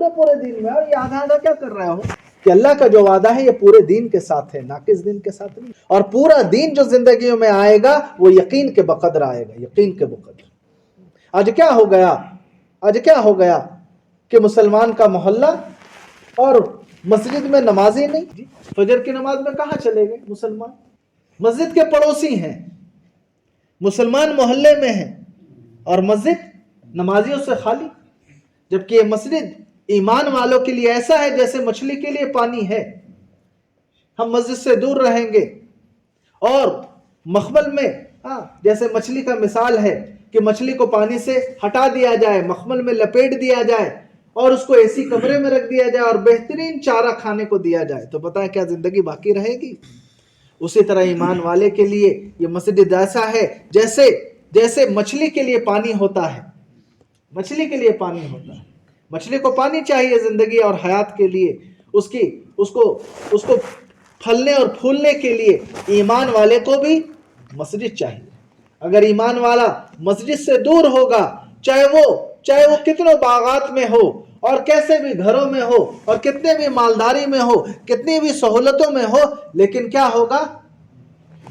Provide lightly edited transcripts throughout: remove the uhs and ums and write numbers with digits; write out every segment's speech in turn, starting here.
पूरे दीन में, और ये आधा आधा क्या कर रहा हूँ कि अल्लाह का जो वादा है ये पूरे दीन के साथ है, नाकिस दीन के साथ नहीं। और पूरा दीन जो जिंदगी में आएगा वो यकीन के बकदर आएगा, यकीन के बकदर। आज क्या हो गया कि मुसलमान का मोहल्ला और मस्जिद में नमाजी नहीं। फजर की नमाज में कहाँ चले गए मुसलमान? मस्जिद के पड़ोसी हैं, मुसलमान मोहल्ले में हैं और मस्जिद नमाजियों से खाली। जबकि ये मस्जिद ईमान वालों के लिए ऐसा है जैसे मछली के लिए पानी है। हम मस्जिद से दूर रहेंगे और मखमल में, जैसे मछली का मिसाल है कि मछली को पानी से हटा दिया जाए, मखमल में लपेट दिया जाए और उसको ऐसी कमरे में रख दिया जाए और बेहतरीन चारा खाने को दिया जाए, तो बताएं क्या जिंदगी बाकी रहेगी? उसी तरह ईमान वाले के लिए ये मस्जिद ऐसा है जैसे मछली के लिए पानी होता है। मछली के लिए पानी होता है, मछली को पानी चाहिए जिंदगी और हयात के लिए, उसको फलने और फूलने के लिए ईमान वाले को भी मस्जिद चाहिए। अगर ईमान वाला मस्जिद से दूर होगा, चाहे वो कितनों बागात में हो और कैसे भी घरों में हो और कितने भी मालदारी में हो, कितनी भी सहूलतों में हो, लेकिन क्या होगा?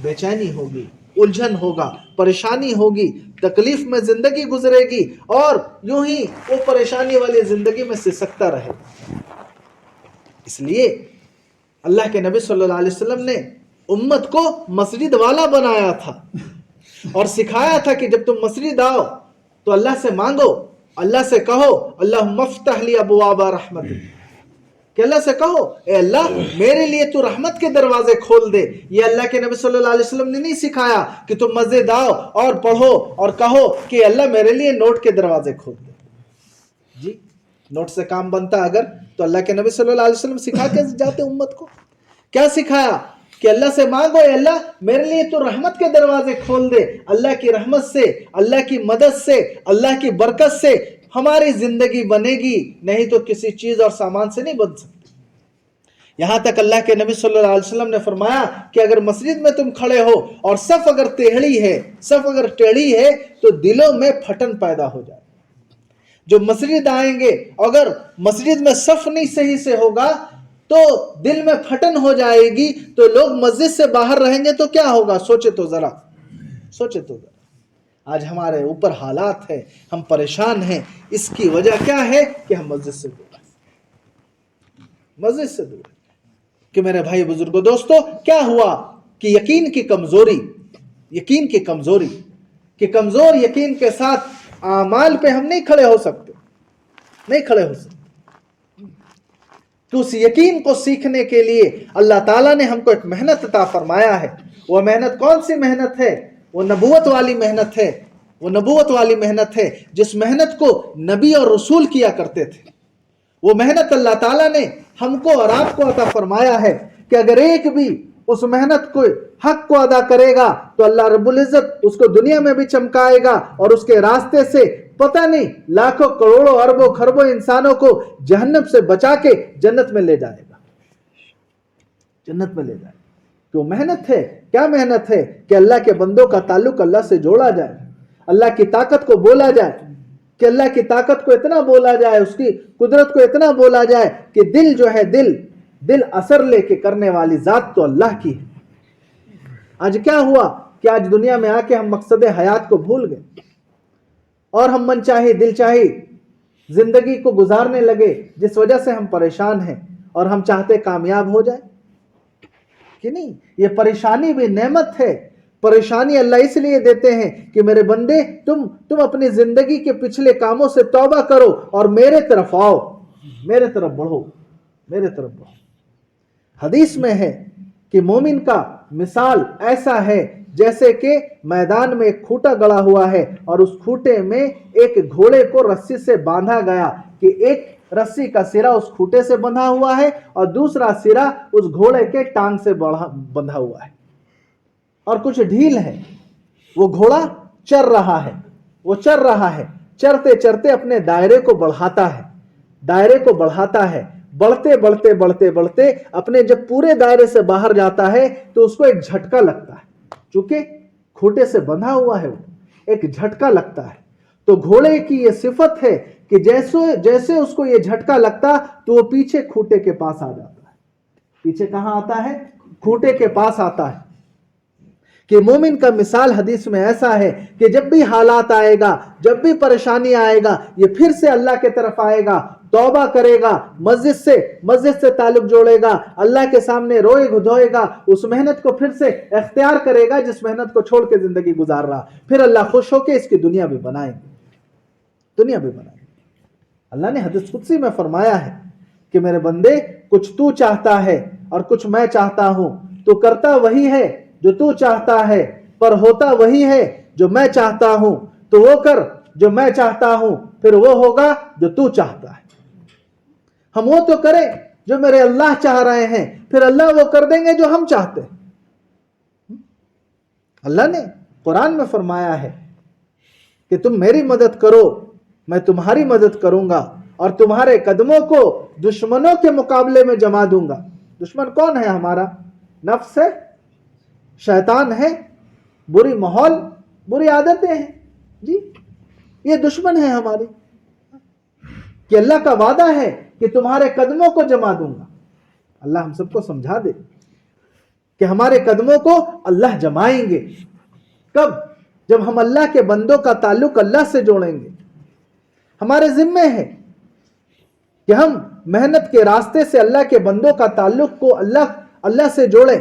बेचैनी होगी, उलझन होगा, परेशानी होगी, तकलीफ में जिंदगी गुजरेगी और यूं ही वो परेशानी वाली जिंदगी में सिसकता रहे। इसलिए अल्लाह के नबी सल्लल्लाहु अलैहि वसल्लम ने उम्मत को मस्जिद वाला बनाया था और सिखाया था कि जब तुम मस्जिद आओ तो अल्लाह से मांगो, अल्लाह से कहो अल्लाहुम्मा फ़्तह ली अबवाब रहमतिक, कि अल्लाह से कहो ए अल्लाह मेरे लिए तू रहमत के दरवाजे खोल दे। ये अल्लाह के नबी सल्लल्लाहु अलैहि वसल्लम ने नहीं सिखाया कि तुम मस्जिद आओ और पढ़ो और कहो कि अल्लाह मेरे लिए नोट के दरवाजे खोल दे। जी, नोट से काम बनता अगर तो अल्लाह के नबी सल्लल्लाहु अलैहि वसल्लम सिखा के जाते उम्मत को। क्या सिखाया? कि अल्लाह से मांगो अल्लाह मेरे लिए तो रहमत के दरवाजे खोल दे। अल्लाह की रहमत से, अल्लाह की मदद से, अल्लाह की बरकत से हमारी जिंदगी बनेगी, नहीं तो किसी चीज और सामान से नहीं बन सकती। यहां तक अल्लाह के नबी सल्लल्लाहु अलैहि वसल्लम ने फरमाया कि अगर मस्जिद में तुम खड़े हो और सफ अगर टेढ़ी है तो दिलों में फटन पैदा हो जाए। जो मस्जिद आएंगे, अगर मस्जिद में सफ नहीं सही से होगा तो दिल में फटन हो जाएगी, तो लोग मस्जिद से बाहर रहेंगे तो क्या होगा? सोचे तो जरा। आज हमारे ऊपर हालात है, हम परेशान हैं। इसकी वजह क्या है? कि हम मस्जिद से दूर। कि मेरे भाई बुजुर्गों, दोस्तों, क्या हुआ कि यकीन की कमजोर यकीन के साथ आमाल पे हम नहीं खड़े हो सकते। तो उस यकीन को सीखने के लिए अल्लाह ताला ने हमको एक मेहनत अता फरमाया है। वो मेहनत कौन सी मेहनत है? वो नबूवत वाली मेहनत है जिस मेहनत को नबी और रसूल किया करते थे। वो मेहनत अल्लाह ताला ने हमको और आपको अता फरमाया है कि अगर एक भी उस मेहनत को, हक को अदा करेगा तो अल्लाह रब्बुल इज्जत उसको दुनिया में भी चमकाएगा और उसके रास्ते से पता नहीं लाखों करोड़ों अरबों खरबों इंसानों को जहन्नम से बचा के जन्नत में ले जाएगा। तो मेहनत है, क्या मेहनत है? कि अल्लाह के बंदों का ताल्लुक अल्लाह से जोड़ा जाए, अल्लाह की ताकत को बोला जाए, कि अल्लाह की ताकत को इतना बोला जाए, उसकी कुदरत को इतना बोला जाए कि दिल जो है, दिल असर लेके करने वाली जात तो अल्लाह की है। आज क्या हुआ कि आज दुनिया में आके हम मकसद हयात को भूल गए और हम मन चाहे दिल चाहे जिंदगी को गुजारने लगे, जिस वजह से हम परेशान हैं और हम चाहते कामयाब हो जाए कि नहीं। ये परेशानी भी नेमत है। परेशानी अल्लाह इसलिए देते हैं कि मेरे बंदे तुम अपनी जिंदगी के पिछले कामों से तौबा करो और मेरे तरफ आओ, मेरे तरफ बढ़ो। हदीस में है कि मोमिन का मिसाल ऐसा है जैसे कि मैदान में एक खूंटा गड़ा हुआ है और उस खूंटे में एक घोड़े को रस्सी से बांधा गया, कि एक रस्सी का सिरा उस खूंटे से बंधा हुआ है और दूसरा सिरा उस घोड़े के टांग से बंधा हुआ है और कुछ ढील है। वो घोड़ा चर रहा है, चरते चरते अपने दायरे को बढ़ाता है। बढ़ते अपने जब पूरे दायरे से बाहर जाता है तो उसको एक झटका लगता है, चूंकि खूंटे से बंधा हुआ है, वो एक झटका लगता है। तो घोड़े की ये सिफत है کہ جیسے اس کو یہ جھٹکا لگتا تو وہ پیچھے کھوٹے کے پاس آ جاتا ہے. پیچھے کہاں آتا ہے؟ کھوٹے کے پاس آتا ہے. کہ مومن کا مثال حدیث میں ایسا ہے کہ جب بھی حالات آئے گا، جب بھی پریشانی آئے گا، یہ پھر سے اللہ کے طرف آئے گا، توبہ کرے گا، مسجد سے تعلق جوڑے گا، اللہ کے سامنے روئے دھوئے گا، اس محنت کو پھر سے اختیار کرے گا جس محنت کو چھوڑ کے زندگی گزار رہا. پھر اللہ خوش ہو کے اس کی دنیا بھی بنائیں گے. اللہ نے حدیث قدسی میں فرمایا ہے کہ میرے بندے، کچھ تو چاہتا ہے اور کچھ میں چاہتا ہوں. تو کرتا وہی ہے جو تو چاہتا ہے، پر ہوتا وہی ہے جو میں چاہتا ہوں. تو وہ کر جو میں چاہتا ہوں، پھر وہ ہوگا جو تو چاہتا ہے. ہم وہ تو کریں جو میرے اللہ چاہ رہے ہیں، پھر اللہ وہ کر دیں گے جو ہم چاہتے ہیں. اللہ نے قرآن میں فرمایا ہے کہ تم میری مدد کرو، میں تمہاری مدد کروں گا، اور تمہارے قدموں کو دشمنوں کے مقابلے میں جما دوں گا. دشمن کون ہے ہمارا؟ نفس ہے، شیطان ہے، بری ماحول، بری عادتیں ہیں. جی یہ دشمن ہے ہمارے. کہ اللہ کا وعدہ ہے کہ تمہارے قدموں کو جما دوں گا. اللہ ہم سب کو سمجھا دے کہ ہمارے قدموں کو اللہ جمائیں گے. کب؟ جب ہم اللہ کے بندوں کا تعلق اللہ سے جوڑیں گے. ہمارے ذمے ہے کہ ہم محنت کے راستے سے اللہ کے بندوں کا تعلق کو اللہ سے جوڑیں.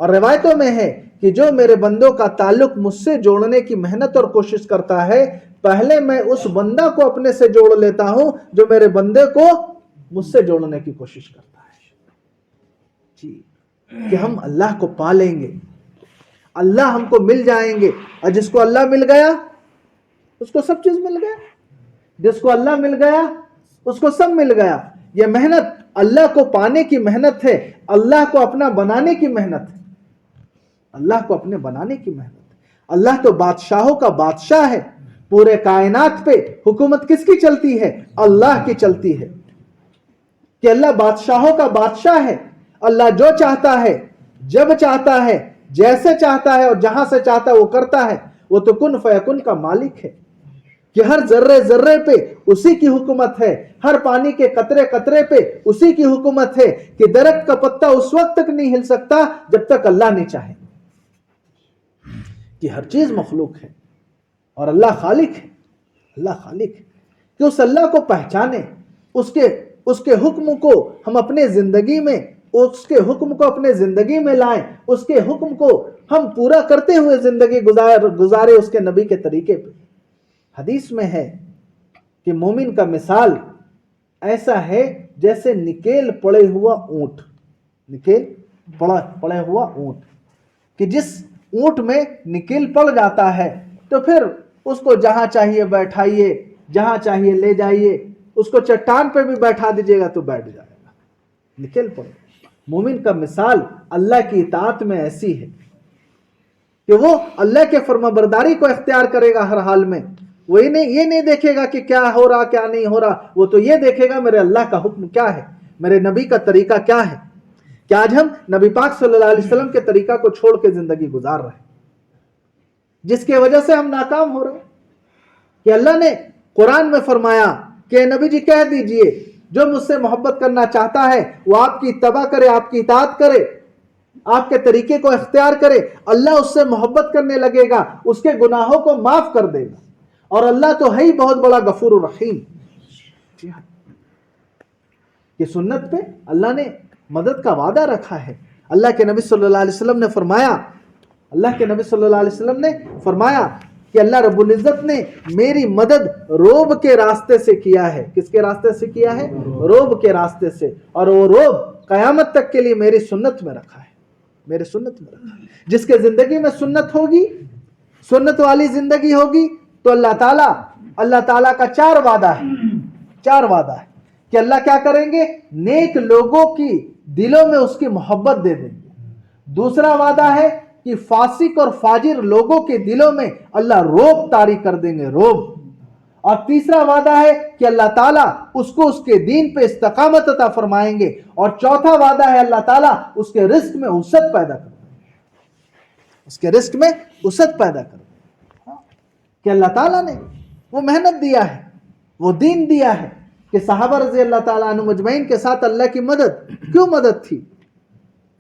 اور روایتوں میں ہے کہ جو میرے بندوں کا تعلق مجھ سے جوڑنے کی محنت اور کوشش کرتا ہے، پہلے میں اس بندہ کو اپنے سے جوڑ لیتا ہوں جو میرے بندے کو مجھ سے جوڑنے کی کوشش کرتا ہے. جی کہ ہم اللہ کو پالیں گے، اللہ ہم کو مل جائیں گے. اور جس کو اللہ مل گیا اس کو سب چیز مل گیا. جس کو اللہ مل گیا اس کو سب مل گیا. یہ محنت اللہ کو پانے کی محنت ہے، اللہ کو اپنا بنانے کی محنت ہے. اللہ کو اپنے بنانے کی محنت. اللہ تو بادشاہوں کا بادشاہ ہے. پورے کائنات پہ حکومت کس کی چلتی ہے؟ اللہ کی چلتی ہے. کہ اللہ بادشاہوں کا بادشاہ ہے. اللہ جو چاہتا ہے، جب چاہتا ہے، جیسے چاہتا ہے اور جہاں سے چاہتا ہے وہ کرتا ہے. وہ تو کن فیکن کا مالک ہے کہ ہر ذرے ذرے پہ اسی کی حکومت ہے. ہر پانی کے قطرے قطرے پہ اسی کی حکومت ہے. کہ درخت کا پتا اس وقت تک نہیں ہل سکتا جب تک اللہ نہیں چاہے. کہ ہر چیز مخلوق ہے اور اللہ خالق ہے. اللہ خالق ہے کہ اس اللہ کو پہچانے، اس کے حکم کو ہم اپنے زندگی میں، اس کے حکم کو اپنے زندگی میں لائیں، اس کے حکم کو ہم پورا کرتے ہوئے زندگی گزارے اس کے نبی کے طریقے پہ. حدیث میں ہے کہ مومن کا مثال ایسا ہے جیسے نکیل پڑے ہوا اونٹ. نکیل پڑے ہوا اونٹ. کہ جس اونٹ میں نکیل پڑ جاتا ہے تو پھر اس کو جہاں چاہیے بیٹھائیے، جہاں چاہیے لے جائیے، اس کو چٹان پہ بھی بیٹھا دیجیے گا تو بیٹھ جائے گا. نکیل پڑے. مومن کا مثال اللہ کی اطاعت میں ایسی ہے کہ وہ اللہ کے فرما برداری کو اختیار کرے گا ہر حال میں. وہ یہ نہیں دیکھے گا کہ کیا ہو رہا کیا نہیں ہو رہا. وہ تو یہ دیکھے گا میرے اللہ کا حکم کیا ہے، میرے نبی کا طریقہ کیا ہے. کہ آج ہم نبی پاک صلی اللہ علیہ وسلم کے طریقہ کو چھوڑ کے زندگی گزار رہے ہیں، جس کی وجہ سے ہم ناکام ہو رہے ہیں. کہ اللہ نے قرآن میں فرمایا کہ نبی جی کہہ دیجئے جو مجھ سے محبت کرنا چاہتا ہے وہ آپ کی اتباع کرے، آپ کی اطاعت کرے، آپ کے طریقے کو اختیار کرے. اللہ اس سے محبت کرنے لگے گا، اس کے گناہوں کو معاف کر دے گا. اور اللہ تو ہے ہی بہت بڑا غفور الرحیم. کہ سنت پہ اللہ نے مدد کا وعدہ رکھا ہے. اللہ کے نبی صلی اللہ علیہ وسلم نے فرمایا کہ اللہ رب العزت نے میری مدد روب کے راستے سے کیا ہے. کس کے راستے سے کیا ہے؟ روب کے راستے سے. اور وہ روب قیامت تک کے لیے میری سنت میں رکھا ہے. میرے سنت میں رکھا ہے. جس کے زندگی میں سنت ہوگی، سنت والی زندگی ہوگی، تو اللہ تعالیٰ کا چار وعدہ ہے کہ اللہ کیا کریں گے؟ نیک لوگوں کی دلوں میں اس کی محبت دے دیں گے. دوسرا وعدہ ہے کہ فاسق اور فاجر لوگوں کے دلوں میں اللہ روب طاری کر دیں گے، روب. اور تیسرا وعدہ ہے کہ اللہ تعالیٰ اس کو اس کے دین پہ استقامت عطا فرمائیں گے. اور چوتھا وعدہ ہے اللہ تعالیٰ اس کے رزق میں وسعت پیدا کر دیں گے. اس کے رزق میں وسعت پیدا کر دیں گے. کہ اللہ تعالیٰ نے وہ محنت دیا ہے وہ دین دیا ہے کہ صحابہ رضی اللہ تعالیٰ عنہ مجمعین کے ساتھ اللہ کی مدد کیوں مدد تھی؟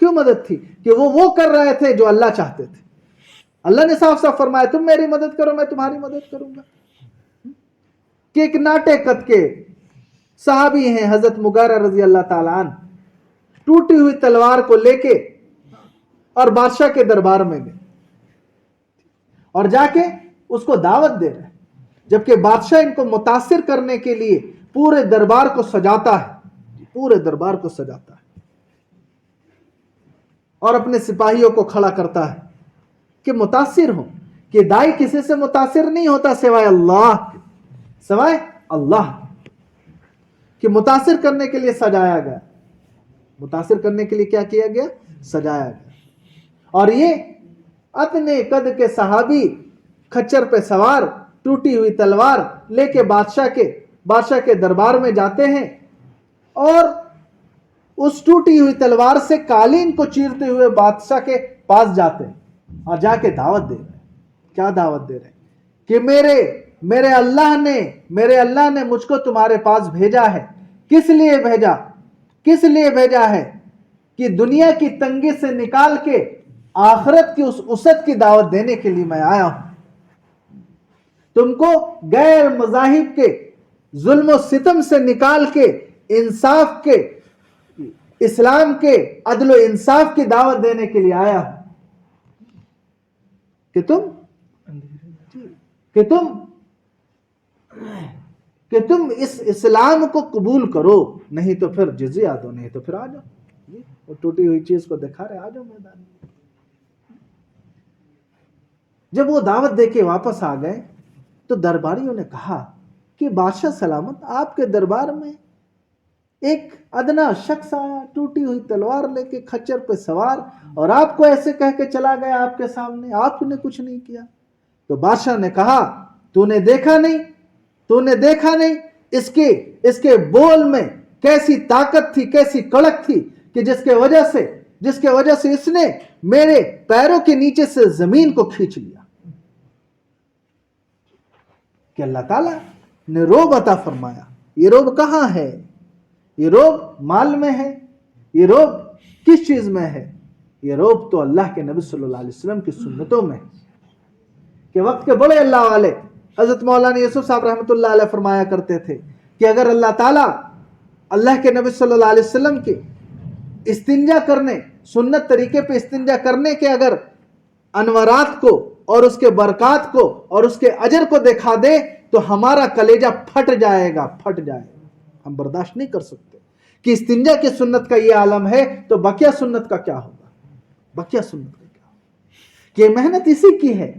کیوں مدد تھی؟ کہ وہ کر رہے تھے جو اللہ چاہتے تھے. اللہ نے صاف صاف فرمایا تم میری مدد کرو میں تمہاری مدد کروں گا. کہ ایک ناٹے قد کے صحابی ہیں حضرت مغیرہ رضی اللہ تعالیٰ عنہ، ٹوٹی ہوئی تلوار کو لے کے اور بادشاہ کے دربار میں گئے اور جا کے اس کو دعوت دے رہے، جبکہ بادشاہ ان کو متاثر کرنے کے لیے پورے دربار کو سجاتا ہے، پورے دربار کو سجاتا ہے اور اپنے سپاہیوں کو کھڑا کرتا ہے کہ متاثر ہو. کہ دائی کسی سے متاثر نہیں ہوتا سوائے اللہ، سوائے اللہ، کہ متاثر کرنے کے لیے سجایا گیا. متاثر کرنے کے لیے کیا کیا گیا؟ سجایا گیا. اور یہ اتنے قد کے صحابی کھچر پہ سوار ٹوٹی ہوئی تلوار لے کے بادشاہ کے دربار میں جاتے ہیں اور اس ٹوٹی ہوئی تلوار سے قالین کو چیرتے ہوئے بادشاہ کے پاس جاتے ہیں اور جا کے دعوت دے رہے ہیں. کیا دعوت دے رہے ہیں؟ کہ میرے اللہ نے مجھ کو تمہارے پاس بھیجا ہے. کس لیے بھیجا؟ کس لیے بھیجا ہے؟ کہ دنیا کی تنگی سے نکال کے آخرت کی اس وسعت کی دعوت دینے کے لیے میں آیا ہوں. تم کو غیر مذاہب کے ظلم و ستم سے نکال کے انصاف کے، اسلام کے عدل و انصاف کی دعوت دینے کے لیے آیا ہوں. کہ تم اس اسلام کو قبول کرو، نہیں تو پھر جزیہ دو، نہیں تو پھر آ جاؤ. وہ ٹوٹی ہوئی چیز کو دکھا رہے، آ جاؤ میدان میں. جب وہ دعوت دے کے واپس آ گئے تو درباریوں نے کہا کہ بادشاہ سلامت، آپ کے دربار میں ایک ادنا شخص آیا ٹوٹی ہوئی تلوار لے کے کھچر پہ سوار اور آپ کو ایسے کہہ کے چلا گیا آپ کے سامنے، آپ نے کچھ نہیں کیا. تو بادشاہ نے کہا تو نے دیکھا نہیں اس کے بول میں کیسی طاقت تھی، کیسی کڑک تھی کہ جس کے وجہ سے اس نے میرے پیروں کے نیچے سے زمین کو کھینچ لیا. کہ اللہ تعالیٰ نے روب عطا فرمایا. یہ روب کہاں ہے؟ یہ روب مال میں ہے؟ یہ روب کس چیز میں ہے؟ یہ روب تو اللہ کے نبی صلی اللہ علیہ وسلم کی سنتوں میں ہے. کہ وقت کے بڑے اللہ والے حضرت مولانا یوسف صاحب رحمۃ اللہ علیہ فرمایا کرتے تھے کہ اگر اللہ تعالیٰ اللہ کے نبی صلی اللہ علیہ وسلم کے استنجا کرنے، سنت طریقے پہ استنجا کرنے کے اگر انوارات کو اور اس کے برکات کو اور اس کے اجر کو دکھا دے تو ہمارا کلیجہ پھٹ جائے گا. ہم برداشت نہیں کر سکتے کہ استنجا کی سنت کا یہ عالم ہے تو بقیہ سنت کا کیا ہوگا؟ کہ محنت اسی کی ہے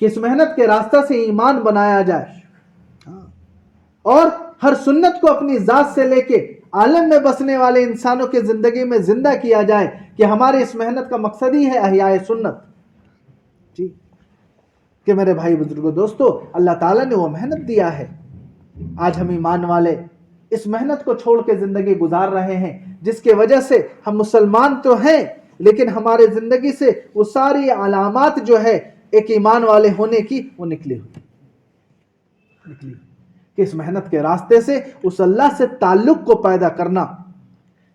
کہ اس محنت کے راستہ سے ایمان بنایا جائے اور ہر سنت کو اپنی ذات سے لے کے عالم میں بسنے والے انسانوں کے زندگی میں زندہ کیا جائے کہ ہماری اس محنت کا مقصد ہی ہے احیاء سنت. جی کہ میرے بھائی بزرگوں دوستو، اللہ تعالیٰ نے وہ محنت دیا ہے. آج ہم ایمان والے اس محنت کو چھوڑ کے زندگی گزار رہے ہیں جس کی وجہ سے ہم مسلمان تو ہیں لیکن ہمارے زندگی سے وہ ساری علامات جو ہے ایک ایمان والے ہونے کی وہ نکلی کہ اس محنت کے راستے سے اس اللہ سے تعلق کو پیدا کرنا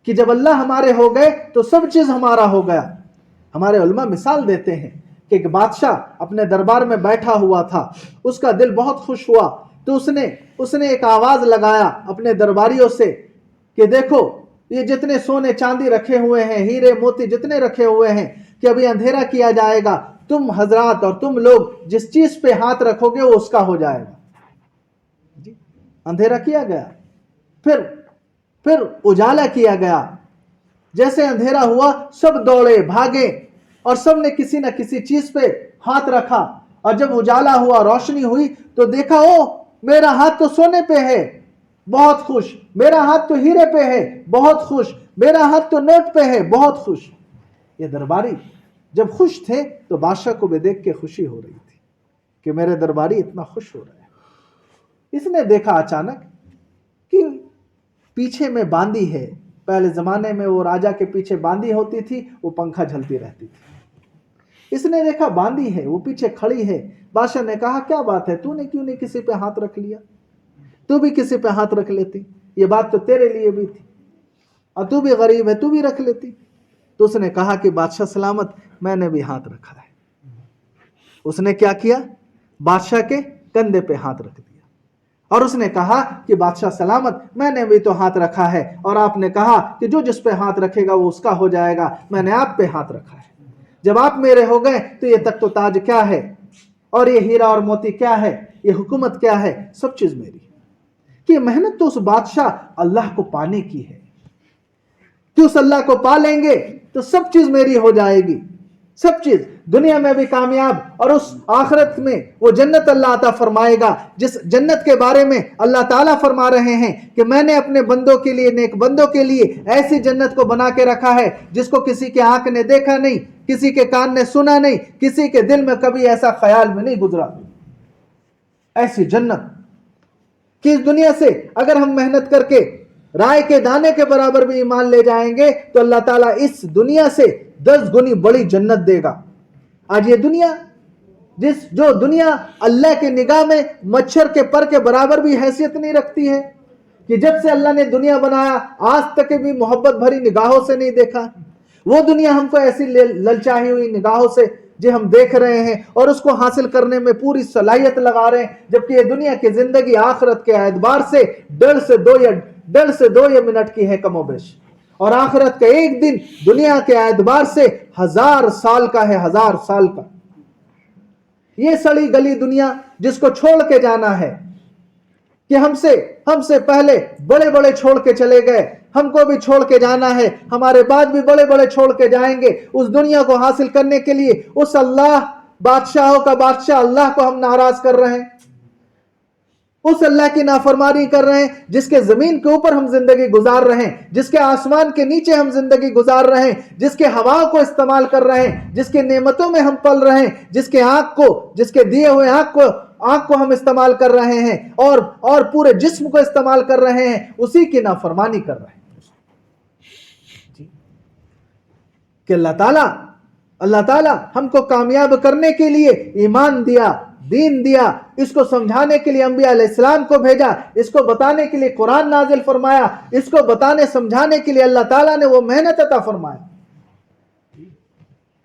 کہ جب اللہ ہمارے ہو گئے تو سب چیز ہمارا ہو گیا. ہمارے علماء مثال دیتے ہیں کہ ایک بادشاہ اپنے دربار میں بیٹھا ہوا تھا، اس کا دل بہت خوش ہوا تو اس نے ایک آواز لگایا اپنے درباریوں سے کہ دیکھو یہ جتنے سونے چاندی رکھے ہوئے ہیں، ہیرے موتی جتنے رکھے ہوئے ہیں، کہ ابھی اندھیرا کیا جائے گا، تم حضرات اور تم لوگ جس چیز پہ ہاتھ رکھو گے وہ اس کا ہو جائے گا. اندھیرا کیا گیا، پھر اجالا کیا گیا. جیسے اندھیرا ہوا سب دوڑے بھاگے اور سب نے کسی نہ کسی چیز پہ ہاتھ رکھا اور جب اجالا ہوا، روشنی ہوئی تو دیکھا میرا ہاتھ تو سونے پہ ہے، بہت خوش. میرا ہاتھ تو ہیرے پہ ہے، بہت خوش. میرا ہاتھ تو نوٹ پہ ہے، بہت خوش. یہ درباری جب خوش تھے تو بادشاہ کو بھی دیکھ کے خوشی ہو رہی تھی کہ میرے درباری اتنا خوش ہو رہے ہیں. اس نے دیکھا اچانک کہ پیچھے میں باندی ہے. پہلے زمانے میں وہ راجا کے پیچھے باندی ہوتی تھی، وہ پنکھا جھلتی رہتی تھی. اس نے دیکھا باندی ہے، وہ پیچھے کھڑی ہے. بادشاہ نے کہا کیا بات ہے، تو نے کیوں نہیں کسی پہ ہاتھ رکھ لیا؟ तू भी किसी पे हाथ रख लेती, ये बात तो तेरे लिए भी थी, और तू भी गरीब है, तू भी रख लेती। तो उसने कहा कि बादशाह सलामत, मैंने भी हाथ रखा है। उसने क्या किया? बादशाह के कंधे पे हाथ रख दिया और उसने कहा कि बादशाह सलामत, मैंने भी तो हाथ रखा है, और आपने कहा कि जो जिस पे हाथ रखेगा वो उसका हो जाएगा, मैंने आप पे हाथ रखा है। जब आप मेरे हो गए तो ये तख्त ताज क्या है, और ये हीरा और मोती क्या है, ये हुकूमत क्या है, सब चीज मेरी है। कि मेहनत तो उस बादशाह अल्लाह को पाने की है कि उस अल्लाह को पा लेंगे तो सब चीज मेरी हो जाएगी, सब चीज दुनिया में भी कामयाब, और उस आखिरत में वो जन्नत अल्लाह अता फरमाएगा, जिस जन्नत के बारे में अल्लाह ताला फरमा रहे हैं कि मैंने अपने बंदों के लिए, नेक बंदों के लिए ऐसी जन्नत को बना के रखा है जिसको किसी के आंख ने देखा नहीं, किसी के कान ने सुना नहीं, किसी के दिल में कभी ऐसा ख्याल में नहीं गुजरा। ऐसी जन्नत कि इस दुनिया से अगर हम मेहनत करके राय के दाने के बराबर भी ईमान ले जाएंगे तो अल्लाह ताला इस दुनिया से 10 गुनी बड़ी जन्नत देगा। आज ये दुनिया, जो दुनिया अल्लाह की निगाह में मच्छर के पर के बराबर भी हैसियत नहीं रखती है, कि जब से अल्लाह ने दुनिया बनाया आज तक भी मोहब्बत भरी निगाहों से नहीं देखा, वो दुनिया हमको ऐसी ललचाई हुई निगाहों से जो हम देख रहे हैं और उसको हासिल करने में पूरी सलाहियत लगा रहे हैं, जबकि ये दुनिया की जिंदगी आखिरत के एतबार से 1.5 मिनट की है कमोबेश, और आखिरत का एक दिन दुनिया के एतबार से 1000 साल का है, 1000 साल का। ये सड़ी गली दुनिया जिसको छोड़ के जाना है, कि हमसे पहले बड़े बड़े छोड़ के चले गए, हमको भी छोड़ के जाना है, हमारे बाद भी बड़े बड़े छोड़ के जाएंगे। उस दुनिया को हासिल करने के लिए उस अल्लाह, बादशाहों का बादशाह अल्लाह को हम नाराज कर रहे हैं, उस अल्लाह की नाफरमानी कर रहे हैं जिसके जमीन के ऊपर हम जिंदगी गुजार रहे हैं, जिसके आसमान के नीचे हम जिंदगी गुजार रहे हैं, जिसके हवाओं को इस्तेमाल कर रहे हैं, जिसके नेमतों में हम पल रहे हैं, जिसके दिए हुए आंख को हम इस्तेमाल कर रहे हैं, और पूरे जिस्म को इस्तेमाल कर रहे हैं, उसी की नाफरमानी कर रहे हैं। कि अल्लाह ताला हमको कामयाब करने के लिए ईमान दिया, दीन दिया, इसको समझाने के लिए अंबिया अलैहिस्सलाम को भेजा, इसको बताने के लिए कुरान नाजिल फरमाया, इसको बताने समझाने के लिए अल्लाह ताला ने वो मेहनत अता फरमाया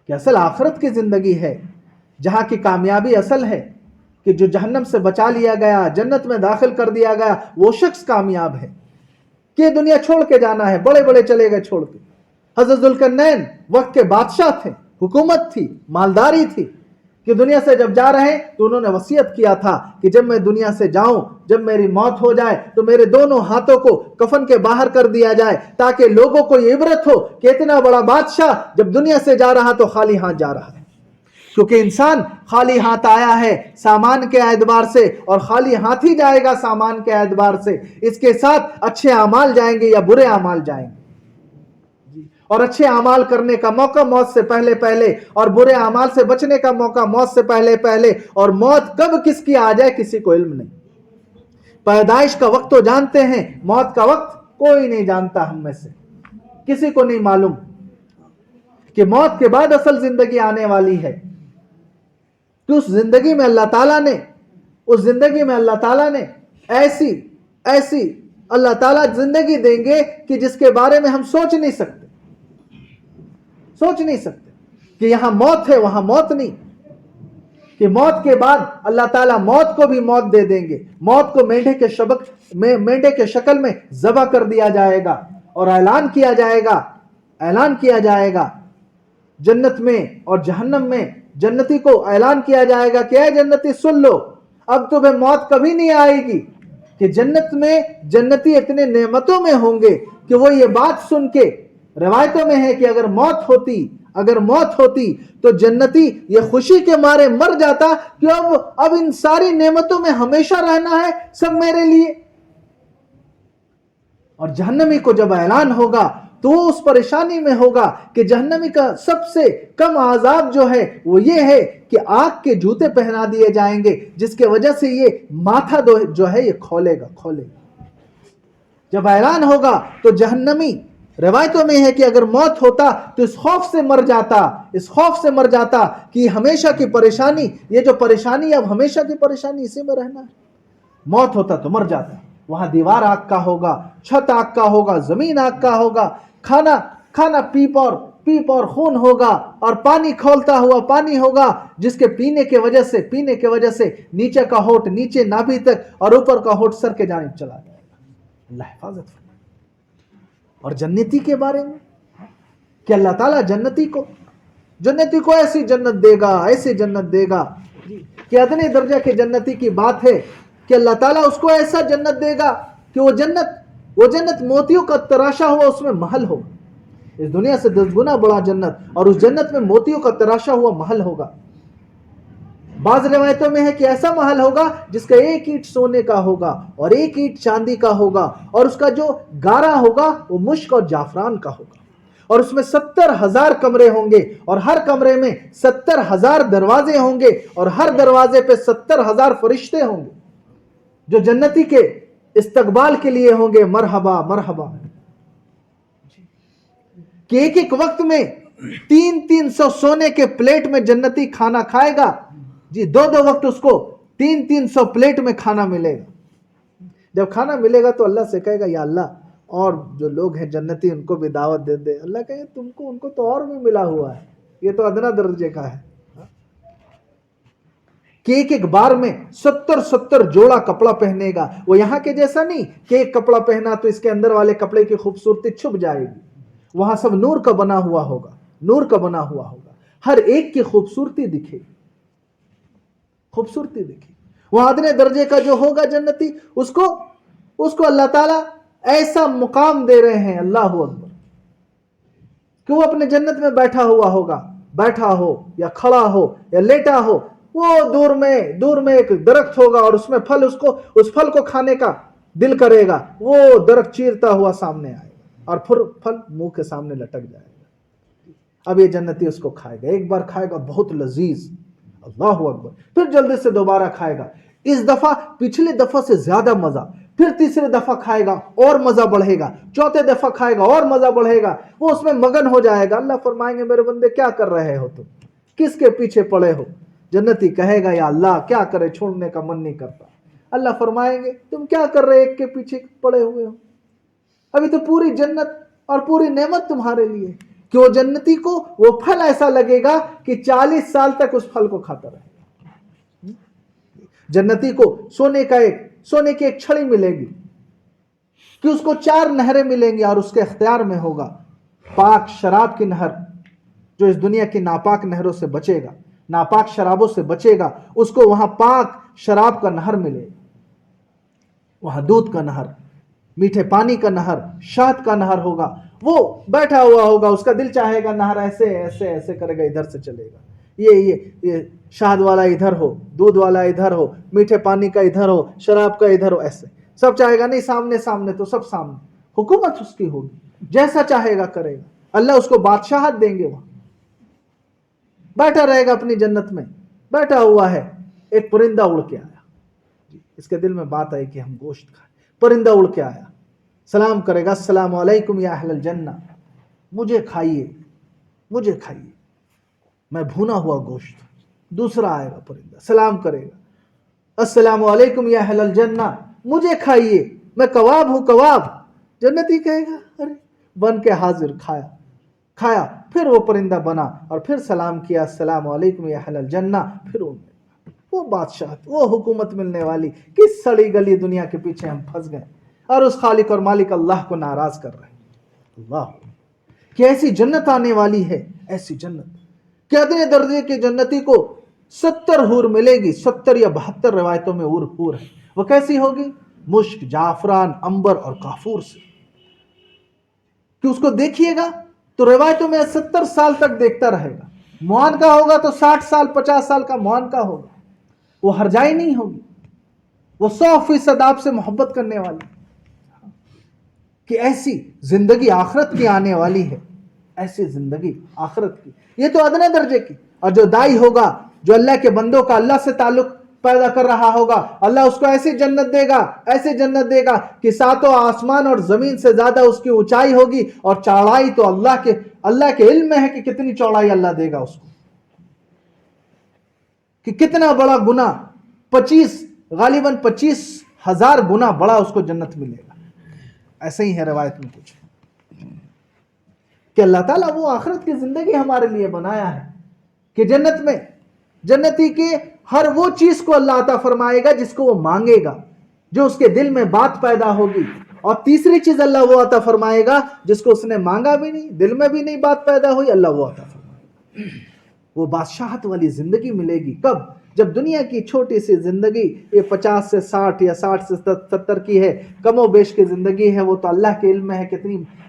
कि असल आखिरत की जिंदगी है, जहां की कामयाबी असल है कि जो जहन्नम से बचा लिया गया, जन्नत में दाखिल कर दिया गया, वो शख्स कामयाब है। कि दुनिया छोड़ के जाना है, बड़े बड़े चले गए छोड़ के। हज़रत ज़ुल्करनैन वक्त के बादशाह थे, हुकूमत थी, मालदारी थी, कि दुनिया से जब जा रहे हैं तो उन्होंने वसीयत किया था कि जब मैं दुनिया से जाऊं, जब मेरी मौत हो जाए तो मेरे दोनों हाथों को कफन के बाहर कर दिया जाए, ताकि लोगों को ये इबरत हो कि इतना बड़ा बादशाह जब दुनिया से जा रहा तो खाली हाथ जा रहा है। क्योंकि इंसान खाली हाथ आया है सामान के एतबार से, और खाली हाथ ही जाएगा सामान के एतबार से। इसके साथ अच्छे अमाल जाएंगे या बुरे अमाल जाएंगे, और अच्छे अमाल करने का मौका मौत से पहले पहले, और बुरे अमाल से बचने का मौका मौत से पहले पहले। और मौत कब किसकी आ जाए किसी को इल्म नहीं। पैदाइश का वक्त तो जानते हैं, मौत का वक्त कोई नहीं जानता, हम में से किसी को नहीं मालूम कि मौत के बाद असल जिंदगी आने वाली है। कि उस जिंदगी में अल्लाह ताला ने ऐसी अल्लाह ताला जिंदगी देंगे कि जिसके बारे में हम सोच नहीं सकते कि यहां मौत है वहां मौत नहीं, कि मौत के बाद अल्लाह ताला मौत को भी मौत दे देंगे। मौत को मेंढे के शक्ल में ज़बह कर दिया जाएगा और ऐलान किया जाएगा जन्नत में और जहन्नम में। जन्नती को ऐलान किया जाएगा कि ऐ जन्नती सुन लो, अब तुम्हें मौत कभी नहीं आएगी। कि जन्नत में जन्नती इतने नेमतों में होंगे कि वो ये बात सुन के, रिवायतों में है कि अगर मौत होती तो जन्नती ये खुशी के मारे मर जाता कि अब इन सारी नेमतों में हमेशा रहना है, सब मेरे लिए। और जहन्नमी को जब ऐलान होगा तो वो उस परेशानी में होगा कि जहन्नमी का सबसे कम आजाब जो है वो ये है कि आग के जूते पहना दिए जाएंगे, जिसके वजह से ये माथा जो है ये खोलेगा। जब ऐलान होगा तो जहन्नमी, रिवायतों में है कि अगर मौत होता तो इस खौफ से मर जाता कि हमेशा की परेशानी, ये जो परेशानी अब हमेशा की परेशानी, इसी में रहना है। मौत होता तो मर जाता। وہاں دیوار آگ کا ہوگا، چھت آگ کا ہوگا، زمین آگ کا ہوگا، کھانا پیپ اور خون ہوگا، اور پانی کھولتا ہوا پانی ہوگا جس کے پینے کے وجہ سے نیچے کا ہونٹ نیچے نابی تک اور اوپر کا ہونٹ سر کے جانب چلا جائے گا۔ اللہ حفاظت فرمائے۔ اور جنتی کے بارے میں کہ اللہ تعالیٰ جنتی کو ایسی جنت دے گا کہ ادنے درجہ کے جنتی کی بات ہے کہ اللہ تعالیٰ اس کو ایسا جنت دے گا کہ وہ جنت موتیوں کا تراشا ہوا اس میں محل ہوگا، اس دنیا سے 10 گنا بڑا جنت، اور اس جنت میں موتیوں کا تراشا ہوا محل ہوگا۔ بعض روایتوں میں ہے کہ ایسا محل ہوگا جس کا 1 اینٹ سونے کا ہوگا اور 1 اینٹ چاندی کا ہوگا، اور اس کا جو گارا ہوگا وہ مشک اور جعفران کا ہوگا، اور اس میں 70,000 کمرے ہوں گے، اور ہر کمرے میں 70,000 دروازے ہوں گے، اور ہر دروازے پہ 70,000 فرشتے ہوں گے جو جنتی کے استقبال کے لیے ہوں گے، مرحبا مرحبا، کہ ایک وقت میں 300 سونے کے پلیٹ میں جنتی کھانا کھائے گا، 2 وقت اس کو 300 پلیٹ میں کھانا ملے گا۔ جب کھانا ملے گا تو اللہ سے کہے گا یا اللہ اور جو لوگ ہیں جنتی ان کو بھی دعوت دے دے۔ اللہ کہے ان کو تو اور بھی ملا ہوا ہے، یہ تو ادنا درجے کا ہے، کہ ایک بار میں 70 جوڑا کپڑا پہنے گا۔ وہ یہاں کے جیسا نہیں کہ ایک کپڑا پہنا تو اس کے اندر والے کپڑے کی خوبصورتی چھپ جائے گی، وہاں سب نور کا بنا ہوا ہوگا، ہر ایک کی خوبصورتی دکھے گی، وہاں ادنے درجے کا جو ہوگا جنتی، اس کو اللہ تعالیٰ ایسا مقام دے رہے ہیں، اللہ اکبر، کہ وہ اپنے جنت میں بیٹھا ہو یا کھڑا ہو یا لیٹا ہو، وہ دور میں ایک درخت ہوگا اور اس میں اس پھل کو کھانے کا دل کرے گا، وہ درخت چیرتا ہوا سامنے آئے گا اور پھر پھل منہ کے سامنے لٹک جائے گا۔ اب یہ جنتی اس کو کھائے گا، ایک بار کھائے گا بہت لذیذ، اللہ اکبر، پھر جلدی سے دوبارہ کھائے گا، اس دفعہ پچھلے دفعہ سے زیادہ مزہ، پھر تیسرے دفعہ کھائے گا اور مزہ بڑھے گا، چوتھے دفعہ کھائے گا اور مزہ بڑھے گا، وہ اس میں مگن ہو جائے گا۔ اللہ فرمائیں گے میرے بندے کیا کر رہے ہو تم، کس کے پیچھے پڑے ہو؟ جنتی کہے گا یا اللہ کیا کرے، چھوڑنے کا من نہیں کرتا۔ اللہ فرمائیں گے تم کیا کر رہے، ایک کے پیچھے پڑے ہوئے ہو، ابھی تو پوری جنت اور پوری نعمت تمہارے لیے، کہ وہ جنتی کو وہ پھل ایسا لگے گا کہ 40 سال تک اس پھل کو کھاتا رہے گا۔ جنتی کو سونے کی ایک چھڑی ملے گی کہ اس کو 4 نہریں ملیں گی، اور اس کے اختیار میں ہوگا پاک شراب کی نہر، جو اس دنیا کی ناپاک نہروں سے بچے گا، ناپاک شرابوں سے بچے گا، اس کو وہاں پاک شراب کا نہر ملے گا، وہاں دودھ کا نہر، میٹھے پانی کا نہر، شہد کا نہر ہوگا۔ وہ بیٹھا ہوا ہوگا، اس کا دل چاہے گا نہر ایسے کرے گا، ادھر سے چلے گا، یہ شہد والا ادھر ہو، دودھ والا ادھر ہو، میٹھے پانی کا ادھر ہو، شراب کا ادھر ہو، ایسے سب چاہے گا، نہیں سامنے تو سب سامنے، حکومت اس کی ہوگی، جیسا چاہے گا کرے گا، اللہ اس کو بادشاہت دیں گے، وہاں بیٹھا رہے گا اپنی جنت میں، بیٹھا ہوا ہے۔ ایک پرندہ اڑ کے آیا، اس کے دل میں بات آئی کہ ہم گوشت کھائیں، پرندہ اڑ کے آیا، سلام کرے گا، السلام علیکم یا اہل الجنہ، مجھے کھائیے، میں بھونا ہوا گوشت۔ دوسرا آئے گا پرندہ، سلام کرے گا، السلام علیکم یا اہل الجنہ، مجھے کھائیے، میں کباب ہوں، کباب۔ جنتی کہے گا ارے بن کے حاضر، کھایا، پھر وہ پرندہ بنا اور پھر سلام کیا، السلام علیکم یا اہل الجنہ، پھر وہ بادشاہت، وہ حکومت ملنے والی، کس سڑی گلی دنیا کے پیچھے ہم پھنس گئے اور اس خالق اور مالک اللہ کو ناراض کر رہے ہیں۔ اللہ کہ ایسی جنت آنے والی ہے، ایسی جنت کہ ادنے درجے کے جنتی کو 70 حور ملے گی، 70 یا 72 روایتوں میں حور ہے۔ وہ کیسی ہوگی؟ مشک، جعفران، عنبر اور کافور سے، کہ اس کو دیکھیے گا تو روایتوں میں 70 سال تک دیکھتا رہے گا، معان کا ہوگا تو 60 سال 50 سال کا معان کا ہوگا، وہ ہرجائی نہیں ہوگی، وہ 100% آپ سے محبت کرنے والی، کہ ایسی زندگی آخرت کی آنے والی ہے، ایسی زندگی آخرت کی، یہ تو ادنے درجے کی۔ اور جو دائی ہوگا، جو اللہ کے بندوں کا اللہ سے تعلق پیدا کر رہا ہوگا، اللہ اس کو ایسی جنت دے گا کہ 7 آسمان اور زمین سے زیادہ اس کی اونچائی ہوگی، اور چوڑائی تو اللہ کے علم میں ہے کہ کتنی چوڑائی اللہ دے گا اس کو، کہ کتنا بڑا گناہ، غالباً 25 1000 गुना बड़ा उसको जन्नत मिलेगा। ऐसे ही है रिवायत में कुछ कि अल्लाह ताला वो आखिरत की जिंदगी हमारे लिए बनाया है कि जन्नत में जन्नती के हर वो चीज को अल्लाह अता फरमाएगा जिसको वो मांगेगा, जो उसके दिल में बात पैदा होगी। और तीसरी चीज अल्लाह वो अता फरमाएगा जिसको उसने मांगा भी नहीं, दिल में भी नहीं बात पैदा हुई, अल्लाह वो अता फरमाएगा। वो बादशाहत वाली जिंदगी मिलेगी कब? जब दुनिया की छोटी सी जिंदगी ये 50 से 60 या 60 से 70 की है, कमो बेश की जिंदगी है, वो तो अल्लाह के इल्म में है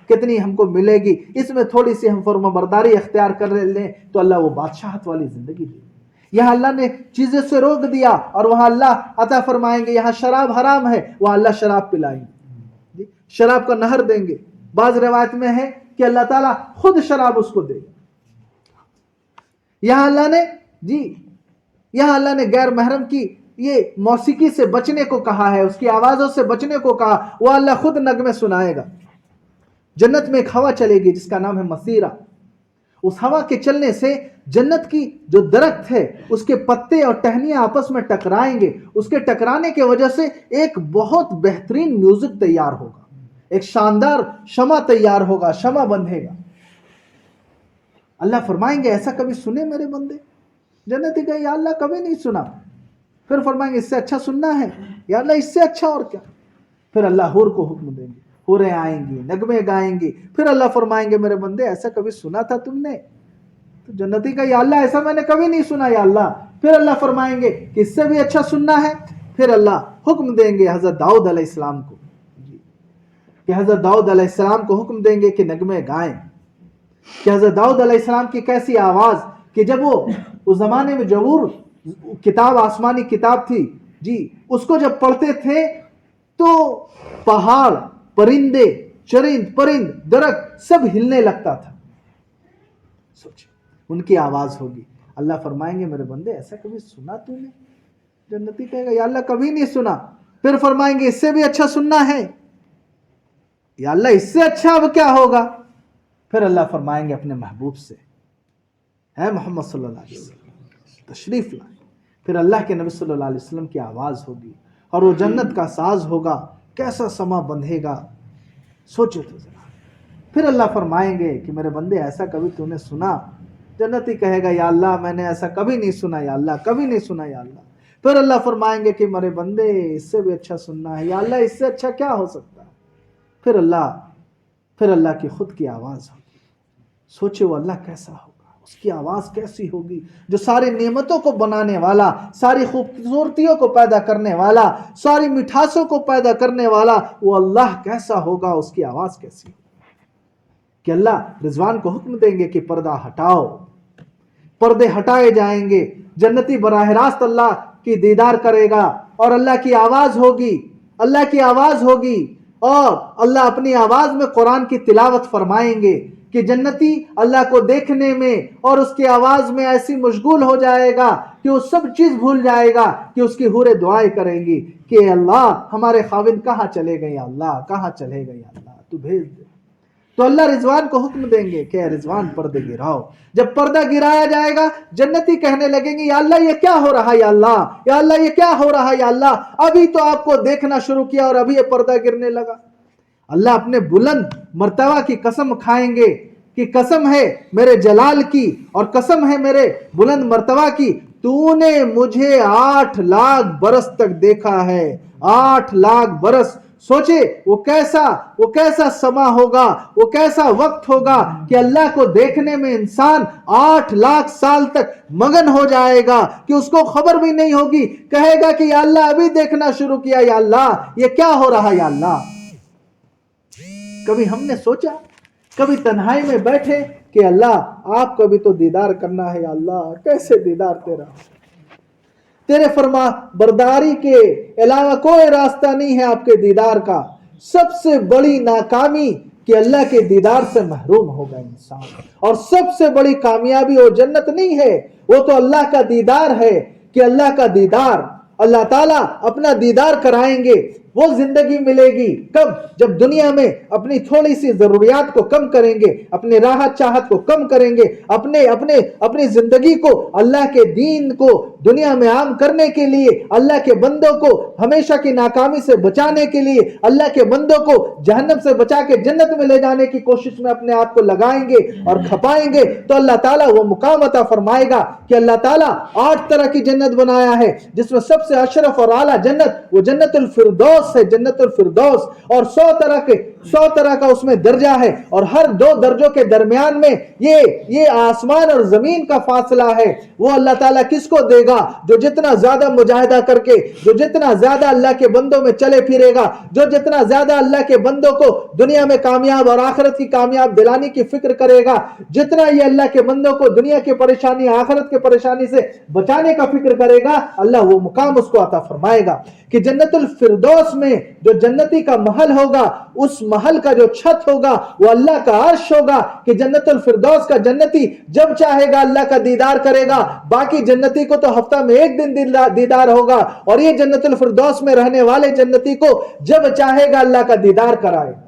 कितनी हमको मिलेगी। इसमें थोड़ी सी हम फर्माबरदारी इख्तियार कर लें तो अल्लाह वो बादशाहत वाली जिंदगी देगी। यहाँ अल्लाह ने चीजें से रोक दिया और वहां अल्लाह अता फरमाएंगे। यहाँ शराब हराम है, वहां अल्लाह शराब पिलाएंगे, शराब का नहर देंगे। बाज रिवायत में है कि अल्लाह ताला खुद शराब उसको देगा। यहाँ अल्लाह ने गैर महरम की ये मौसीकी से बचने को कहा है, उसकी आवाजों से बचने को कहा। वो अल्लाह खुद नगमे सुनाएगा। जन्नत में एक हवा चलेगी जिसका नाम है मसीरा। उस हवा के चलने से जन्नत की जो दरख्त है उसके पत्ते और टहनियां आपस में टकराएंगे। उसके टकराने की वजह से एक बहुत बेहतरीन म्यूजिक तैयार होगा, एक शानदार शमा तैयार होगा, शमा बंधेगा। अल्लाह फरमाएंगे ऐसा कभी सुने मेरे बंदे? जन्नती कहे या अल्लाह कभी नहीं सुना। फिर फरमाएंगे इससे अच्छा सुनना है या अल्लाह, इससे अच्छा और क्या? फिर अल्लाह हूर को हुक्म देंगे, हूरें आएंगी, नगमे गाएंगी। फिर अल्लाह फरमाएंगे मेरे बंदे ऐसा कभी सुना था तुमने? तो जन्नती का या अल्लाह ऐसा मैंने कभी नहीं सुना या अल्लाह। फिर अल्लाह फरमाएंगे कि इससे भी अच्छा सुनना है। फिर अल्लाह हुक्म देंगे हजरत दाऊद अलैहिस्सलाम को कि हजरत दाऊद अलैहिस्सलाम को हुक्म देंगे कि नगमे गाएं। कि हजरत दाऊद अलैहिस्सलाम की कैसी आवाज कि जब वो उस जमाने में जबूर किताब, आसमानी किताब थी जी, उसको जब पढ़ते थे तो पहाड़, परिंदे, चरिंद परिंद, दरख्त सब हिलने लगता था। सोचिए उनकी आवाज होगी। अल्लाह फरमाएंगे मेरे बंदे ऐसा कभी सुना तूने? जन्नती कहेगा या अल्लाह कभी नहीं सुना। फिर फरमाएंगे इससे भी अच्छा सुनना है या अल्लाह, इससे अच्छा अब क्या होगा? फिर अल्लाह फरमाएंगे अपने महबूब से, है मोहम्मद सल्लल्लाहु अलैहि वसल्लम तशरीफ लाए। फिर अल्लाह के नबी सल्लल्लाहु अलैहि वसल्लम की आवाज़ होगी और वो जन्नत का साज होगा। कैसा समा बंधेगा, सोचो तो जरा। फिर अल्लाह फरमाएंगे कि मेरे बंदे ऐसा कभी तूने सुना? जन्नती कहेगा या अल्लाह मैंने ऐसा कभी नहीं सुना या अल्लाह, कभी नहीं सुना या अल्लाह। फिर अल्लाह फरमाएंगे कि मेरे बंदे इससे भी अच्छा सुनना है या अल्लाह, इससे अच्छा क्या हो सकता है? फिर अल्लाह की खुद की आवाज़ होगी। सोचे वो अल्लाह कैसा होगा, उसकी आवाज़ कैसी होगी, जो सारी नेमतों को बनाने वाला, सारी खूबसूरतियों को पैदा करने वाला, सारी मिठासों को पैदा करने वाला, वो अल्लाह कैसा होगा, उसकी आवाज़ कैसी होगी। कि अल्लाह रिजवान को हुक्म देंगे कि पर्दा हटाओ, पर्दे हटाए जाएंगे। जन्नती बराह रास्त अल्लाह की दीदार करेगा और अल्लाह की आवाज़ होगी, अल्लाह की आवाज़ होगी और अल्लाह अपनी आवाज़ में कुरान की तिलावत फरमाएंगे कि जन्नती अल्लाह को देखने में और उसकी आवाज़ में ऐसी मशगूल हो जाएगा कि वो सब चीज़ भूल जाएगा कि उसकी हूरें दुआएं करेंगी कि अल्लाह हमारे खाविंद कहाँ चले गए, अल्लाह कहाँ चले गए, अल्लाह तू भेज दे। तो अल्लाह रिजवान को हुक्म देंगे कि रिजवान पर्दे गिराओ। जब पर्दा गिराया जाएगा जन्नती कहने लगेंगे या अल्लाह ये क्या हो रहा है, या अल्लाह, या अल्लाह ये क्या हो रहा है, या अल्लाह, अभी तो आपको देखना शुरू किया और अभी ये पर्दा गिरने लगा। अल्लाह अपने बुलंद मर्तबा की कसम खाएंगे कि कसम है मेरे जलाल की और कसम है मेरे बुलंद मर्तबा की, तूने मुझे 8 लाख बरस तक देखा है, 8 लाख बरस। सोचे वो कैसा समा होगा, वो कैसा वक्त होगा कि अल्लाह को देखने में इंसान 8 लाख साल तक मगन हो जाएगा कि उसको खबर भी नहीं होगी। कहेगा कि या अल्लाह अभी देखना शुरू किया, या अल्लाह ये क्या हो रहा है, या अल्लाह। कभी हमने सोचा, कभी तन्हाई में बैठे कि अल्लाह आपको भी तो दीदार करना है, या अल्लाह कैसे दीदार तेरा, तेरे फरमा बरदारी के अलावा कोई रास्ता नहीं है आपके दीदार का। सबसे बड़ी नाकामी कि अल्लाह के दीदार से महरूम होगा इंसान, और सबसे बड़ी कामयाबी वो जन्नत नहीं है, वो तो अल्लाह का दीदार है कि अल्लाह का दीदार, अल्लाह ताला अपना दीदार कराएंगे। वो जिंदगी मिलेगी कब? जब दुनिया में अपनी थोड़ी सी जरूरियात को कम करेंगे, अपने राहत चाहत को कम करेंगे, अपनी जिंदगी को अल्लाह के दीन को दुनिया में आम करने के लिए, अल्लाह के बंदों को हमेशा की नाकामी से बचाने के लिए, अल्लाह के बंदों को जहन्नम से बचा के जन्नत में ले जाने की कोशिश में अपने आप को लगाएंगे और खपाएंगे, तो अल्लाह ताला वो मुकाम अता फरमाएगा कि अल्लाह ताला 8 तरह की जन्नत बनाया है, जिसमें सबसे अशरफ और आला जन्नत वो जन्नतुल फिरदौस है, जन्नतुल फिरदौस। और 100 तरह का उसमें दर्जा है, और हर 2 दर्जों के दरमियान में ये आसमान और जमीन का फासला है। वो अल्लाह ताला किसको देगा? जो जितना ज्यादा मुजाहिदा करके, जो जितना ज्यादा अल्लाह के बंदों में चले फिरेगा, जो जितना ज्यादा अल्लाह के बंदों को दुनिया में कामयाब और आखिरत की कामयाब दिलाने की फिक्र करेगा, जितना ये अल्लाह के बंदों को दुनिया की परेशानी आखिरत की परेशानी से बचाने का फिक्र करेगा, अल्लाह वो मुकाम उसको अता फरमाएगा कि जन्नतुल फिरदौस में जो जन्नती का महल होगा, उस महल का जो छत होगा वो अल्लाह का अर्श होगा कि जन्नतुल फिरदौस का जन्नती जब चाहेगा अल्लाह का दीदार करेगा। बाकी जन्नती को तो हफ्ता में 1 दिन दीदार होगा, और ये जन्नतुल फिरदौस में रहने वाले जन्नती को जब चाहेगा अल्लाह का दीदार कराएगा।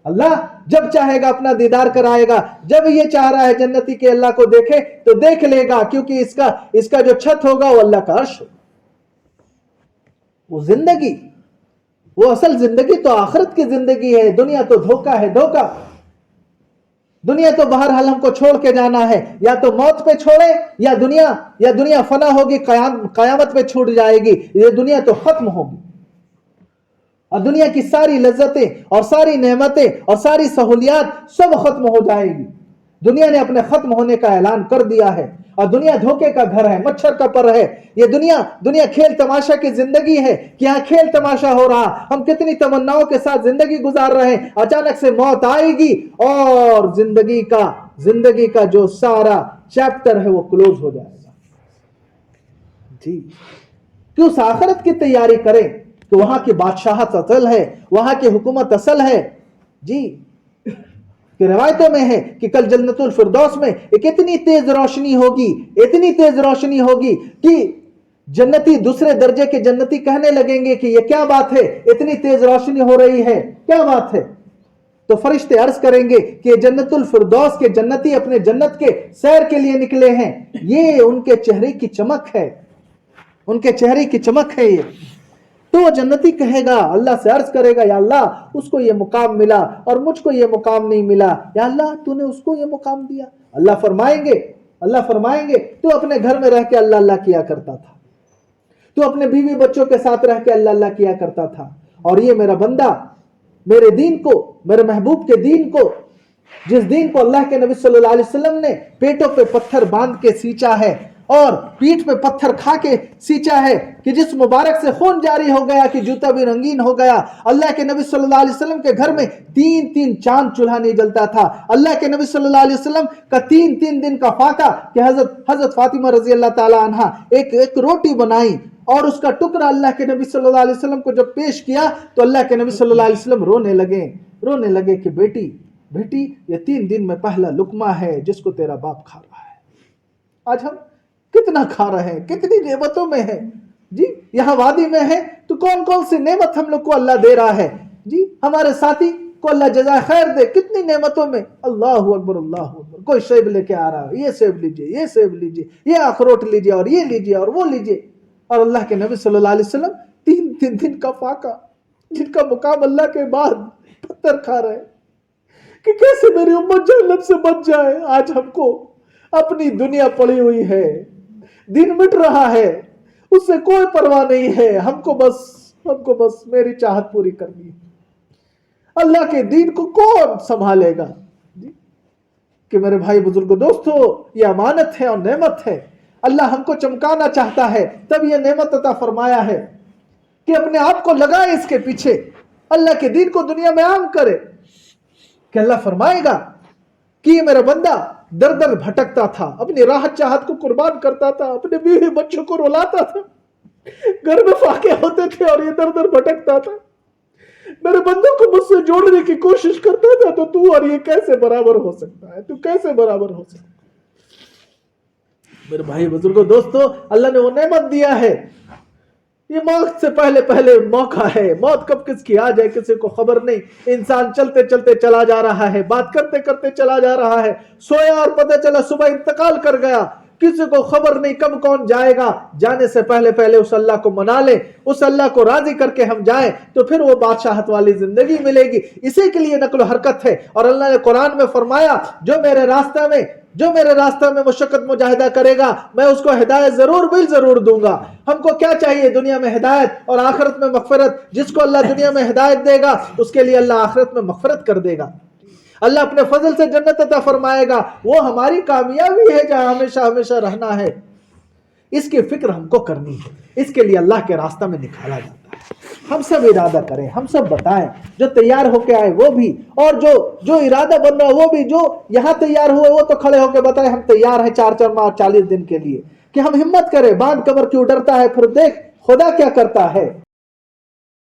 अल्लाह जब चाहेगा अपना दीदार कराएगा। जब ये चाह रहा है जन्नती के अल्लाह को देखे तो देख लेगा, क्योंकि इसका जो छत होगा वो अल्लाह का अर्श होगा। वो जिंदगी, वो असल जिंदगी तो आखिरत की जिंदगी है। दुनिया तो धोखा है, धोखा। दुनिया तो बहरहाल हमको छोड़ के जाना है, या तो मौत पे छोड़े या दुनिया फना होगी, कयामत पे छूट जाएगी। ये दुनिया तो खत्म होगी, और दुनिया की सारी लज्जतें और सारी नेमतें और सारी सहूलियात सब खत्म हो जाएगी। दुनिया ने अपने खत्म होने का ऐलान कर दिया है, और दुनिया धोखे का घर है, मच्छर का पर है। ये दुनिया खेल तमाशा की जिंदगी है कि यहाँ खेल तमाशा हो रहा, हम कितनी तमन्नाओं के साथ जिंदगी गुजार रहे हैं, अचानक से मौत आएगी और जिंदगी का जो सारा चैप्टर है वो क्लोज हो जाएगा। जी, कि उस आखिरत की तैयारी करें तो वहां की बादशाहत असल है, वहां की हुकूमत असल है। जी, कि रिवायतों में है कि कल जन्नतुल फिरदौस में एक इतनी तेज रोशनी होगी कि जन्नती दूसरे दर्जे के जन्नती कहने लगेंगे कि ये क्या बात है, इतनी तेज रोशनी हो रही है, क्या बात है? तो फरिश्ते अर्ज करेंगे कि जन्नतुल फिरदौस के जन्नती अपने जन्नत के सैर के लिए निकले हैं, ये उनके चेहरे की चमक है, उनके चेहरे की चमक है ये। तो वो जन्नती कहेगा, अल्लाह से अर्ज करेगा, या अल्लाह उसको ये मुकाम मिला और मुझको ये मुकाम नहीं मिला, या अल्लाह तूने उसको ये मुकाम दिया। अल्लाह फरमाएंगे तू अपने घर में रह के अल्लाह अल्लाह किया करता था, तू अपने बीवी बच्चों के साथ रह के अल्लाह अल्लाह किया करता था, और ये मेरा बंदा मेरे दीन को, मेरे महबूब के दीन को, जिस दीन को अल्लाह के नबी सल्लल्लाहु अलैहि वसल्लम ने पेटों पे पत्थर बांध के सींचा है और पीठ पे पत्थर खा के सींचा है, कि जिस मुबारक से खून जारी हो गया कि जूता भी रंगीन हो गया। अल्लाह के नबी सल्लल्लाहु अलैहि वसल्लम के घर में 3-3 चांद चूल्हा नहीं जलता था। अल्लाह के नबी सल्लल्लाहु अलैहि वसल्लम का 3-3 दिन का फाका कि हजरत फातिमा रजी अल्लाह ताला अन्हा एक रोटी बनाई, और उसका टुकड़ा अल्लाह के नबी सल्लल्लाहु अलैहि वसल्लम को जब पेश किया तो अल्लाह के नबी सल्लल्लाहु अलैहि वसल्लम रोने लगे कि बेटी ये 3 दिन में पहला लुकमा है जिसको तेरा बाप खा रहा है। आज हम कितना खा रहे हैं, कितनी नेमतों में है। जी, यहाँ वादी में है तो कौन कौन सी नेमत हम लोग को अल्लाह दे रहा है। जी, हमारे साथी को अल्लाह जज़ा खैर दे, कितनी नेमतों में। अल्लाहु अकबर, अल्लाहु अकबर। कोई सेब लेके आ रहा है, ये सेब लीजिए, ये अखरोट लीजिए, और ये लीजिए और वो लीजिए। और अल्लाह के नबी सल्लल्लाहु अलैहि वसल्लम 3 दिन का फाका, जिनका मुकाम अल्लाह के बाद पत्थर खा रहे हैं कि कैसे मेरी उम्मत जहन्नम से बच जाए। आज हमको अपनी दुनिया पड़ी हुई है, दिन मिट रहा है, उससे कोई परवाह नहीं है, हमको बस मेरी चाहत पूरी करनी है। अल्लाह के दीन को कौन संभालेगा? जी, कि मेरे भाई बुजुर्गों, दोस्तों, ये अमानत है और नेमत है। अल्लाह हमको चमकाना चाहता है, तब ये नेमत अता फरमाया है कि अपने आप को लगाए इसके पीछे, अल्लाह के दीन को दुनिया में आम करे। कि अल्लाह फरमाएगा कि ये मेरा बंदा दर दर भटकता था, अपनी राहत चाहत को कुर्बान करता था, अपने बीवी बच्चों को रुलाता था, घर में फाके होते थे और ये दर दर भटकता था, मेरे बंदों को मुझसे जोड़ने की कोशिश करता था। तो तू और ये कैसे बराबर हो सकता है? तू कैसे बराबर हो सकता है? मेरे भाई बुजुर्गों, दोस्तों, अल्लाह ने वो नेमत दिया है یہ موت سے پہلے موقع ہے. موت کب کس کی آ جائے کسی کو خبر نہیں. انسان چلتے چلتے چلا جا رہا ہے, بات کرتے کرتے چلا جا رہا ہے, سویا اور پتہ چلا صبح انتقال کر گیا. کسی کو خبر نہیں کب کون جائے گا. جانے سے پہلے اس اللہ کو منا لے, اس اللہ کو راضی کر کے ہم جائیں تو پھر وہ بادشاہت والی زندگی ملے گی. اسی کے لیے نقل و حرکت ہے. اور اللہ نے قرآن میں فرمایا جو میرے راستہ میں مشقت مجاہدہ کرے گا میں اس کو ہدایت ضرور دوں گا. ہم کو کیا چاہیے؟ دنیا میں ہدایت اور آخرت میں مغفرت. جس کو اللہ دنیا میں ہدایت دے گا اس کے لیے اللہ آخرت میں مغفرت کر دے گا. اللہ اپنے فضل سے جنت عطا فرمائے گا. وہ ہماری کامیابی ہے جہاں ہمیشہ رہنا ہے. اس کی فکر ہم کو کرنی ہے. اس کے لیے اللہ کے راستہ میں نکالا جاتا ہے. ہم سب ارادہ کریں, ہم سب بتائیں, جو تیار ہو کے آئے وہ بھی, اور جو ارادہ بن رہا وہ بھی, جو یہاں تیار ہوئے وہ تو کھڑے ہو کے بتائیں ہم تیار ہیں 4 ماہ 40 دن کے لیے. کہ ہم ہمت کریں. باندھ کمر کیوں ڈرتا ہے؟ پھر دیکھ خدا کیا کرتا ہے.